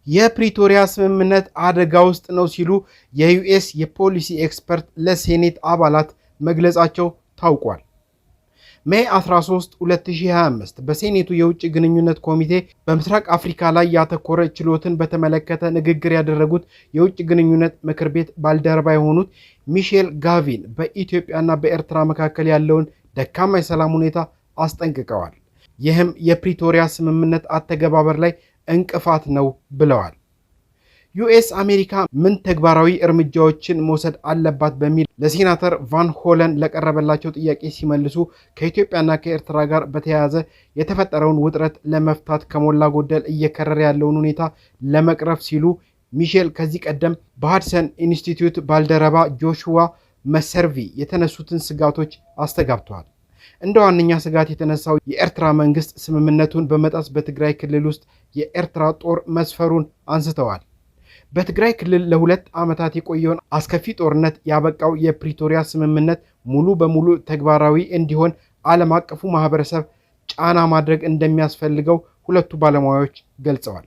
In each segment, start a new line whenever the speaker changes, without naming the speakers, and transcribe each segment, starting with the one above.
የፕሪቶሪያ ስምምነት አደጋ ውስጥ ነው ሲሉ የዩኤስ የፖሊሲ ኤክስፐርት ለሴኔት አባላት መግለጻቸው ታውቋል። ሜይ 13 2025 በሴኔቱ የውጭ ግንኙነት ኮሚቴ በምስራቅ አፍሪካ ላይ ያተኮረ ችሎትን በተመለከተ ንግግር ያደረጉት የውጭ ግንኙነት ምክር ቤት ባልደረባ የሆኑት ሚሼል ጋቪን በኢትዮጵያና በኤርትራ መካከል ያለውን ደካማ የሰላም ሁኔታ አስጠንቅቀዋል። ይህም የፕሪቶሪያ ስምምነት አተገባበር ላይ እንቅፋት ነው ብለዋል። ዩኤስ አሜሪካ ምን ተግባራዊ እርምጃዎችን መውሰድ አለባት በሚል ለሴናተር ቫን ሆለን ለቀረበላቸው ጥያቄ ሲመልሱ ከኢትዮጵያና ከኤርትራ ጋር በተያያዘ የተፈጠረውን ውጥረት ለመፍታት ከሞላ ጎደል እየከረረ ያለውን ሁኔታ ለመቅረፍ ሲሉ ሚሼል ከዚህ ቀደም በሃድሰን ኢንስቲትዩት ባልደረባ ጆሹዋ መሰርቪ የተነሱትን ስጋቶች አስተጋብተዋል። እንደ ዋነኛ ስጋት የተነሳው የኤርትራ መንግስት ስምምነቱን በመጣስ በትግራይ ክልል ውስጥ የኤርትራ ጦር መስፈሩን አንስተዋል። በትግራይ ክልል ለ2 ዓመታት የቆየውን አስከፊ ጦርነት ያበቃው የፕሪቶሪያ ስምምነት ሙሉ በሙሉ ተግባራዊ እንዲሆን ዓለም አቀፉ ማህበረሰብ ጫና ማድረግ እንደሚያስፈልገው ሁለቱ ባለሙያዎች ገልጸዋል።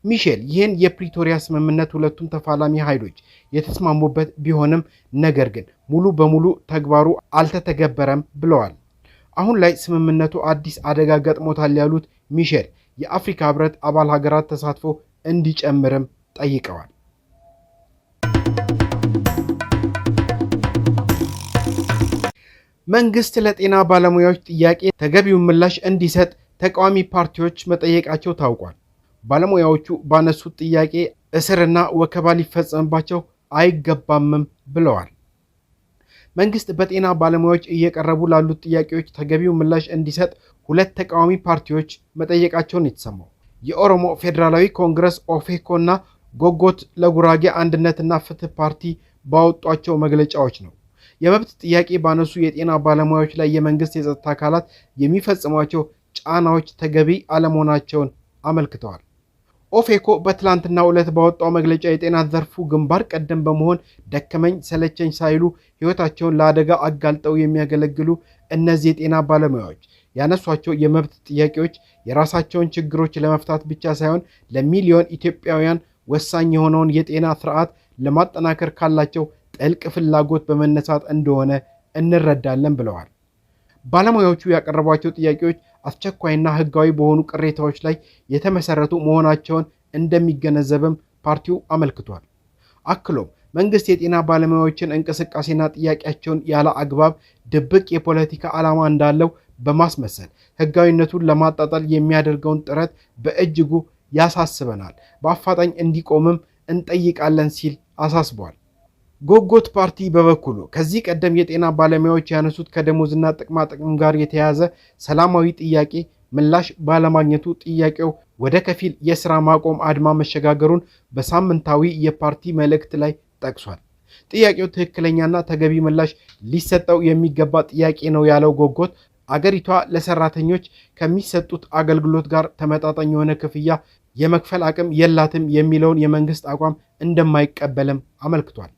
ሚሼል ይህን የፕሪቶሪያ ስምምነት ሁለቱም ተፋላሚ ኃይሎች የተስማሙበት ቢሆንም ነገር ግን ሙሉ በሙሉ ተግባሩ አልተተገበረም ብለዋል። አሁን ላይ ስምምነቱ አዲስ አደጋ ገጥሞታል ያሉት ሚሼል የአፍሪካ ህብረት አባል ሀገራት ተሳትፎ እንዲጨምርም ጠይቀዋል። መንግስት ለጤና ባለሙያዎች ጥያቄ ተገቢውን ምላሽ እንዲሰጥ ተቃዋሚ ፓርቲዎች መጠየቃቸው ታውቋል። ባለሙያዎቹ ባነሱት ጥያቄ እስርና ወከባ ሊፈጸምባቸው አይገባምም ብለዋል። መንግስት በጤና ባለሙያዎች እየቀረቡ ላሉት ጥያቄዎች ተገቢው ምላሽ እንዲሰጥ ሁለት ተቃዋሚ ፓርቲዎች መጠየቃቸውን የተሰማው የኦሮሞ ፌዴራላዊ ኮንግረስ ኦፌኮ እና ጎጎት ለጉራጌ አንድነትና ፍትህ ፓርቲ ባወጧቸው መግለጫዎች ነው። የመብት ጥያቄ ባነሱ የጤና ባለሙያዎች ላይ የመንግስት የጸጥታ አካላት የሚፈጽሟቸው ጫናዎች ተገቢ አለመሆናቸውን አመልክተዋል። ኦፌኮ በትላንትናው ዕለት ባወጣው መግለጫ የጤና ዘርፉ ግንባር ቀደም በመሆን ደከመኝ ሰለቸኝ ሳይሉ ህይወታቸውን ለአደጋ አጋልጠው የሚያገለግሉ እነዚህ የጤና ባለሙያዎች ያነሷቸው የመብት ጥያቄዎች የራሳቸውን ችግሮች ለመፍታት ብቻ ሳይሆን ለሚሊዮን ኢትዮጵያውያን ወሳኝ የሆነውን የጤና ስርዓት ለማጠናከር ካላቸው ጥልቅ ፍላጎት በመነሳት እንደሆነ እንረዳለን ብለዋል። ባለሙያዎቹ ያቀረቧቸው ጥያቄዎች አስቸኳይና ህጋዊ በሆኑ ቅሬታዎች ላይ የተመሰረቱ መሆናቸውን እንደሚገነዘብም ፓርቲው አመልክቷል። አክሎም መንግስት የጤና ባለሙያዎችን እንቅስቃሴና ጥያቄያቸውን ያለ አግባብ ድብቅ የፖለቲካ ዓላማ እንዳለው በማስመሰል ህጋዊነቱን ለማጣጣል የሚያደርገውን ጥረት በእጅጉ ያሳስበናል፣ በአፋጣኝ እንዲቆምም እንጠይቃለን ሲል አሳስቧል። ጎጎት ፓርቲ በበኩሉ ከዚህ ቀደም የጤና ባለሙያዎች ያነሱት ከደሞዝና ጥቅማ ጥቅም ጋር የተያያዘ ሰላማዊ ጥያቄ ምላሽ ባለማግኘቱ ጥያቄው ወደ ከፊል የሥራ ማቆም አድማ መሸጋገሩን በሳምንታዊ የፓርቲ መልእክት ላይ ጠቅሷል። ጥያቄው ትክክለኛና ተገቢ ምላሽ ሊሰጠው የሚገባ ጥያቄ ነው ያለው ጎጎት አገሪቷ ለሰራተኞች ከሚሰጡት አገልግሎት ጋር ተመጣጣኝ የሆነ ክፍያ የመክፈል አቅም የላትም የሚለውን የመንግስት አቋም እንደማይቀበልም አመልክቷል።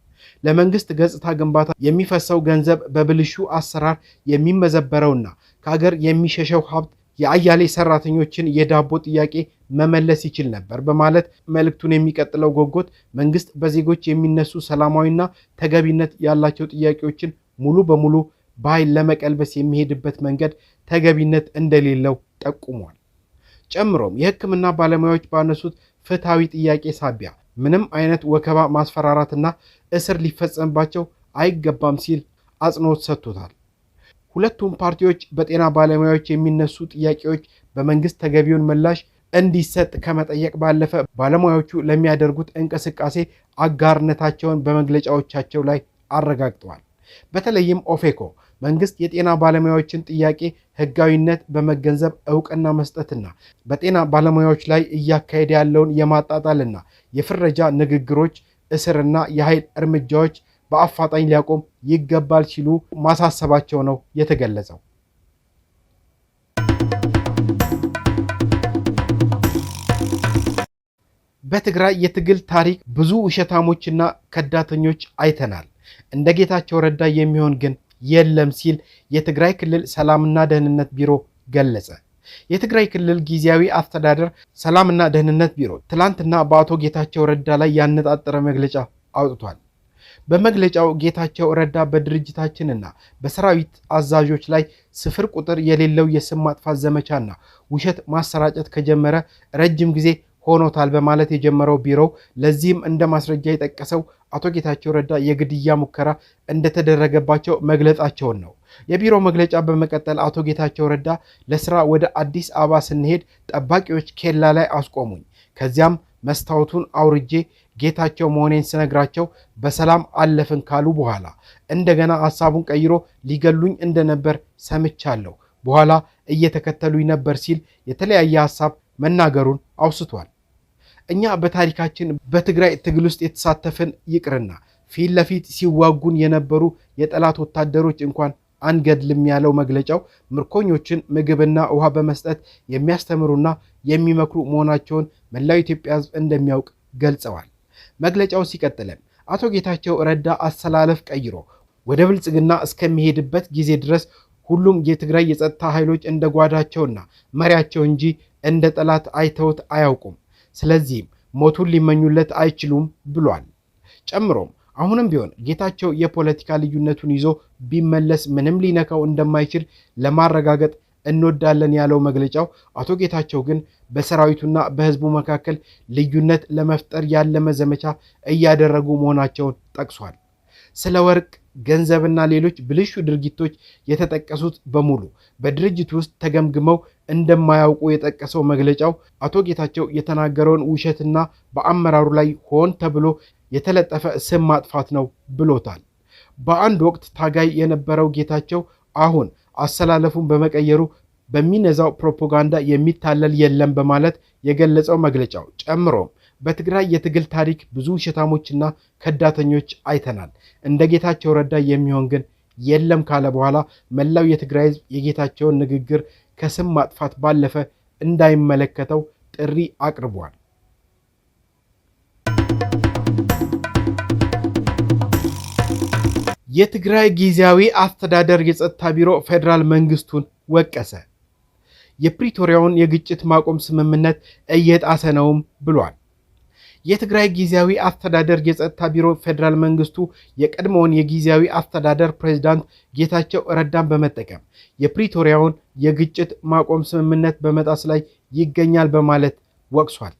ለመንግስት ገጽታ ግንባታ የሚፈሰው ገንዘብ በብልሹ አሰራር የሚመዘበረውና ከሀገር የሚሸሸው ሀብት የአያሌ ሰራተኞችን የዳቦ ጥያቄ መመለስ ይችል ነበር በማለት መልእክቱን የሚቀጥለው ጎጎት መንግስት በዜጎች የሚነሱ ሰላማዊና ተገቢነት ያላቸው ጥያቄዎችን ሙሉ በሙሉ በኃይል ለመቀልበስ የሚሄድበት መንገድ ተገቢነት እንደሌለው ጠቁሟል። ጨምሮም የሕክምና ባለሙያዎች ባነሱት ፍትሃዊ ጥያቄ ሳቢያ ምንም አይነት ወከባ፣ ማስፈራራትና እስር ሊፈጸምባቸው አይገባም ሲል አጽንኦት ሰጥቶታል። ሁለቱም ፓርቲዎች በጤና ባለሙያዎች የሚነሱ ጥያቄዎች በመንግስት ተገቢውን ምላሽ እንዲሰጥ ከመጠየቅ ባለፈ ባለሙያዎቹ ለሚያደርጉት እንቅስቃሴ አጋርነታቸውን በመግለጫዎቻቸው ላይ አረጋግጠዋል። በተለይም ኦፌኮ መንግስት የጤና ባለሙያዎችን ጥያቄ ህጋዊነት በመገንዘብ እውቅና መስጠትና በጤና ባለሙያዎች ላይ እያካሄደ ያለውን የማጣጣልና የፍረጃ ንግግሮች፣ እስርና የኃይል እርምጃዎች በአፋጣኝ ሊያቆም ይገባል ሲሉ ማሳሰባቸው ነው የተገለጸው። በትግራይ የትግል ታሪክ ብዙ ውሸታሞችና ከዳተኞች አይተናል፣ እንደ ጌታቸው ረዳ የሚሆን ግን የለም ሲል የትግራይ ክልል ሰላምና ደህንነት ቢሮ ገለጸ። የትግራይ ክልል ጊዜያዊ አስተዳደር ሰላምና ደህንነት ቢሮ ትላንትና በአቶ ጌታቸው ረዳ ላይ ያነጣጠረ መግለጫ አውጥቷል። በመግለጫው ጌታቸው ረዳ በድርጅታችንና በሰራዊት አዛዦች ላይ ስፍር ቁጥር የሌለው የስም ማጥፋት ዘመቻና ውሸት ማሰራጨት ከጀመረ ረጅም ጊዜ ሆኖታል በማለት የጀመረው ቢሮው ለዚህም እንደ ማስረጃ የጠቀሰው አቶ ጌታቸው ረዳ የግድያ ሙከራ እንደተደረገባቸው መግለጻቸውን ነው። የቢሮው መግለጫ በመቀጠል አቶ ጌታቸው ረዳ ለስራ ወደ አዲስ አበባ ስንሄድ ጠባቂዎች ኬላ ላይ አስቆሙኝ። ከዚያም መስታወቱን አውርጄ ጌታቸው መሆኔን ስነግራቸው በሰላም አለፍን ካሉ በኋላ እንደገና ሐሳቡን ቀይሮ ሊገሉኝ እንደነበር ሰምቻለሁ። በኋላ እየተከተሉኝ ነበር ሲል የተለያየ ሐሳብ መናገሩን አውስቷል። እኛ በታሪካችን በትግራይ ትግል ውስጥ የተሳተፍን ይቅርና ፊት ለፊት ሲዋጉን የነበሩ የጠላት ወታደሮች እንኳን አንገድልም ያለው መግለጫው ምርኮኞችን ምግብና ውሃ በመስጠት የሚያስተምሩና የሚመክሩ መሆናቸውን መላው ኢትዮጵያ ሕዝብ እንደሚያውቅ ገልጸዋል። መግለጫው ሲቀጥልም አቶ ጌታቸው ረዳ አሰላለፍ ቀይሮ ወደ ብልጽግና እስከሚሄድበት ጊዜ ድረስ ሁሉም የትግራይ የጸጥታ ኃይሎች እንደ ጓዳቸውና መሪያቸው እንጂ እንደ ጠላት አይተውት አያውቁም። ስለዚህም ሞቱን ሊመኙለት አይችሉም ብሏል። ጨምሮም አሁንም ቢሆን ጌታቸው የፖለቲካ ልዩነቱን ይዞ ቢመለስ ምንም ሊነካው እንደማይችል ለማረጋገጥ እንወዳለን ያለው መግለጫው አቶ ጌታቸው ግን በሰራዊቱና በህዝቡ መካከል ልዩነት ለመፍጠር ያለመ ዘመቻ እያደረጉ መሆናቸውን ጠቅሷል። ስለ ወርቅ፣ ገንዘብና ሌሎች ብልሹ ድርጊቶች የተጠቀሱት በሙሉ በድርጅት ውስጥ ተገምግመው እንደማያውቁ የጠቀሰው መግለጫው አቶ ጌታቸው የተናገረውን ውሸትና በአመራሩ ላይ ሆን ተብሎ የተለጠፈ ስም ማጥፋት ነው ብሎታል። በአንድ ወቅት ታጋይ የነበረው ጌታቸው አሁን አሰላለፉን በመቀየሩ በሚነዛው ፕሮፓጋንዳ የሚታለል የለም በማለት የገለጸው መግለጫው ጨምሮም በትግራይ የትግል ታሪክ ብዙ ውሸታሞችና ከዳተኞች አይተናል፣ እንደ ጌታቸው ረዳ የሚሆን ግን የለም ካለ በኋላ መላው የትግራይ ህዝብ የጌታቸውን ንግግር ከስም ማጥፋት ባለፈ እንዳይመለከተው ጥሪ አቅርቧል። የትግራይ ጊዜያዊ አስተዳደር የጸጥታ ቢሮ ፌዴራል መንግስቱን ወቀሰ። የፕሪቶሪያውን የግጭት ማቆም ስምምነት እየጣሰ ነውም ብሏል። የትግራይ ጊዜያዊ አስተዳደር የጸጥታ ቢሮ ፌዴራል መንግስቱ የቀድሞውን የጊዜያዊ አስተዳደር ፕሬዝዳንት ጌታቸው ረዳን በመጠቀም የፕሪቶሪያውን የግጭት ማቆም ስምምነት በመጣስ ላይ ይገኛል በማለት ወቅሷል።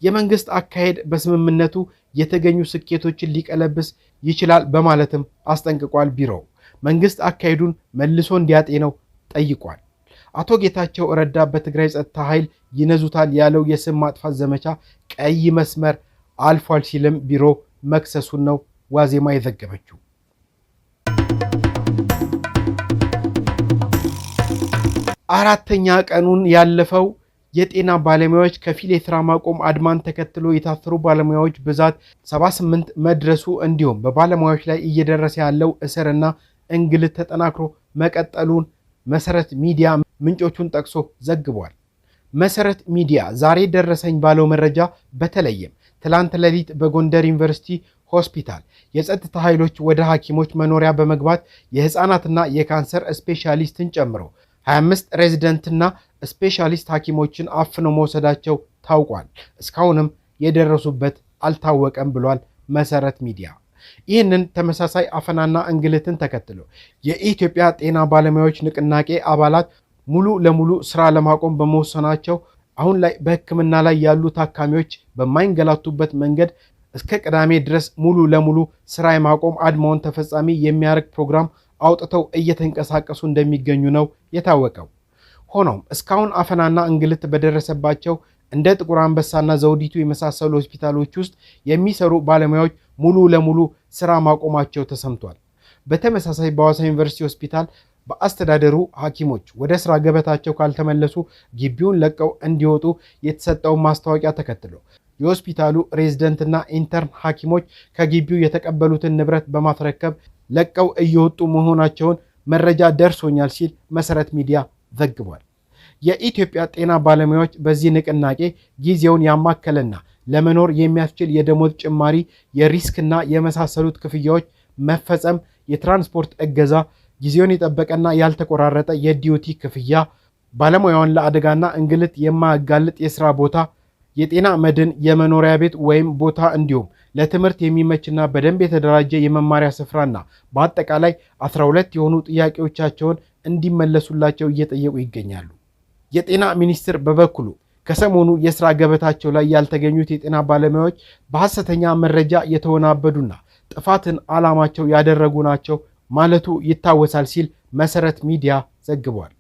የመንግስት አካሄድ በስምምነቱ የተገኙ ስኬቶችን ሊቀለብስ ይችላል በማለትም አስጠንቅቋል። ቢሮው መንግስት አካሄዱን መልሶ እንዲያጤነው ጠይቋል። አቶ ጌታቸው ረዳ በትግራይ ጸጥታ ኃይል ይነዙታል ያለው የስም ማጥፋት ዘመቻ ቀይ መስመር አልፏል ሲልም ቢሮ መክሰሱን ነው ዋዜማ የዘገበችው። አራተኛ ቀኑን ያለፈው የጤና ባለሙያዎች ከፊል የሥራ ማቆም አድማን ተከትሎ የታሰሩ ባለሙያዎች ብዛት 78 መድረሱ እንዲሁም በባለሙያዎች ላይ እየደረሰ ያለው እስርና እንግልት ተጠናክሮ መቀጠሉን መሰረት ሚዲያ ምንጮቹን ጠቅሶ ዘግቧል። መሰረት ሚዲያ ዛሬ ደረሰኝ ባለው መረጃ በተለይም ትላንት ሌሊት በጎንደር ዩኒቨርሲቲ ሆስፒታል የጸጥታ ኃይሎች ወደ ሐኪሞች መኖሪያ በመግባት የህፃናትና የካንሰር ስፔሻሊስትን ጨምሮ 25 ሬዚደንትና ስፔሻሊስት ሐኪሞችን አፍነው መውሰዳቸው ታውቋል። እስካሁንም የደረሱበት አልታወቀም ብሏል መሰረት ሚዲያ። ይህንን ተመሳሳይ አፈናና እንግልትን ተከትሎ የኢትዮጵያ ጤና ባለሙያዎች ንቅናቄ አባላት ሙሉ ለሙሉ ስራ ለማቆም በመወሰናቸው አሁን ላይ በሕክምና ላይ ያሉ ታካሚዎች በማይንገላቱበት መንገድ እስከ ቅዳሜ ድረስ ሙሉ ለሙሉ ስራ የማቆም አድማውን ተፈጻሚ የሚያደርግ ፕሮግራም አውጥተው እየተንቀሳቀሱ እንደሚገኙ ነው የታወቀው። ሆኖም እስካሁን አፈናና እንግልት በደረሰባቸው እንደ ጥቁር አንበሳና ዘውዲቱ የመሳሰሉ ሆስፒታሎች ውስጥ የሚሰሩ ባለሙያዎች ሙሉ ለሙሉ ስራ ማቆማቸው ተሰምቷል። በተመሳሳይ በሐዋሳ ዩኒቨርሲቲ ሆስፒታል በአስተዳደሩ ሐኪሞች ወደ ስራ ገበታቸው ካልተመለሱ ግቢውን ለቀው እንዲወጡ የተሰጠውን ማስታወቂያ ተከትሎ የሆስፒታሉ ሬዚደንትና ኢንተርን ሐኪሞች ከግቢው የተቀበሉትን ንብረት በማስረከብ ለቀው እየወጡ መሆናቸውን መረጃ ደርሶኛል ሲል መሰረት ሚዲያ ዘግቧል። የኢትዮጵያ ጤና ባለሙያዎች በዚህ ንቅናቄ ጊዜውን ያማከለና ለመኖር የሚያስችል የደሞዝ ጭማሪ፣ የሪስክና የመሳሰሉት ክፍያዎች መፈጸም፣ የትራንስፖርት እገዛ፣ ጊዜውን የጠበቀና ያልተቆራረጠ የዲዩቲ ክፍያ፣ ባለሙያውን ለአደጋና እንግልት የማያጋልጥ የሥራ ቦታ፣ የጤና መድን፣ የመኖሪያ ቤት ወይም ቦታ እንዲሁም ለትምህርት የሚመችና በደንብ የተደራጀ የመማሪያ ስፍራና በአጠቃላይ 12 የሆኑ ጥያቄዎቻቸውን እንዲመለሱላቸው እየጠየቁ ይገኛሉ። የጤና ሚኒስቴር በበኩሉ ከሰሞኑ የሥራ ገበታቸው ላይ ያልተገኙት የጤና ባለሙያዎች በሐሰተኛ መረጃ የተወናበዱና ጥፋትን ዓላማቸው ያደረጉ ናቸው ማለቱ ይታወሳል ሲል መሰረት ሚዲያ ዘግቧል።